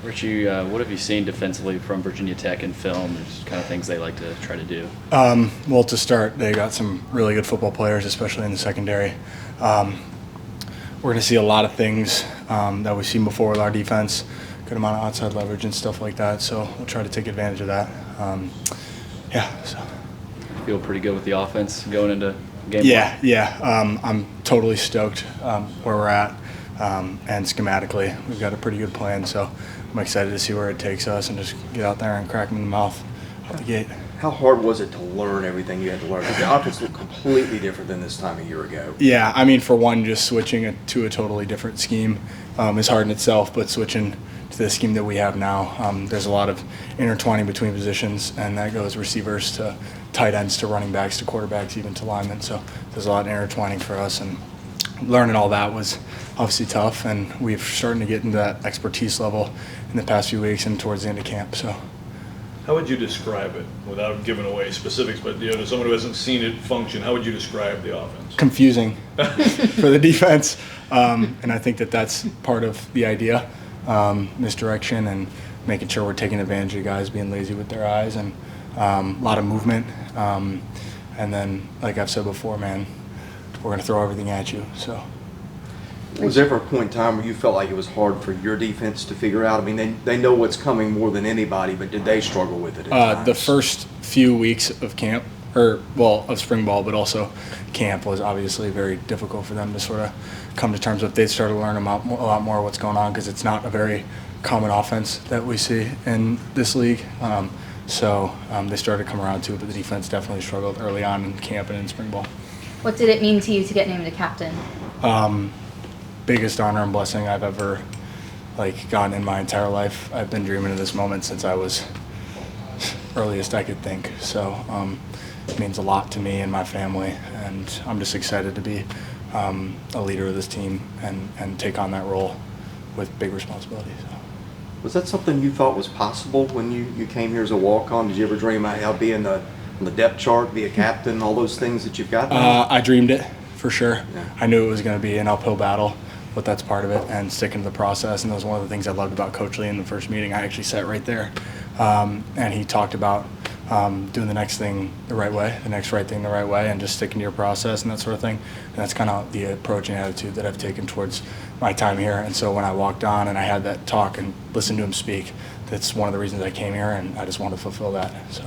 Richie, what have you seen defensively from Virginia Tech in film? There's kind of things they like to try to do. Well, to start, they got some really good football players, especially in the secondary. We're going to see a lot of things that we've seen before with our defense, good amount of outside leverage and stuff like that. So we'll try to take advantage of that. So. Feel pretty good with the offense going into game one? Yeah. I'm totally stoked where we're at. And schematically, we've got a pretty good plan. So I'm excited to see where it takes us and just get out there and crack them in the mouth out the gate. How hard was it to learn everything you had to learn? Because the offense looked completely different than this time a year ago. Yeah, I mean, for one, just switching to a totally different scheme is hard in itself, but switching to the scheme that we have now, there's a lot of intertwining between positions, and that goes receivers to tight ends to running backs to quarterbacks, even to linemen. So there's a lot of intertwining for us, and learning all that was obviously tough, and we're starting to get into that expertise level in the past few weeks and towards the end of camp. So. How would you describe it, without giving away specifics, but to someone who hasn't seen it function, how would you describe the offense? Confusing for the defense, and I think that's part of the idea, misdirection and making sure we're taking advantage of guys being lazy with their eyes, and a lot of movement. And then, like I've said before, man, we're going to throw everything at you. So. Was there ever a point in time where you felt like it was hard for your defense to figure out? I mean, they know what's coming more than anybody, but did they struggle with it at times? The first few weeks of camp, of spring ball, but also camp was obviously very difficult for them to sort of come to terms with. They started to learn a lot more what's going on because it's not a very common offense that we see in this league. So they started to come around to it, but the defense definitely struggled early on in camp and in spring ball. What did it mean to you to get named a captain? Biggest honor and blessing I've ever gotten in my entire life. I've been dreaming of this moment since I was earliest I could think. So it means a lot to me and my family, and I'm just excited to be a leader of this team and take on that role with big responsibility. So. Was that something you thought was possible when you came here as a walk-on? Did you ever dream about how to be on the depth chart, be a captain, all those things that you've got now? I dreamed it, for sure. Yeah. I knew it was going to be an uphill battle, but that's part of it, and sticking to the process. And that was one of the things I loved about Coach Lee in the first meeting. I actually sat right there, and he talked about doing the next thing the right way, the next right thing the right way, and just sticking to your process and that sort of thing. And that's kind of the approach and attitude that I've taken towards my time here. And so when I walked on and I had that talk and listened to him speak, that's one of the reasons I came here, and I just wanted to fulfill that. So.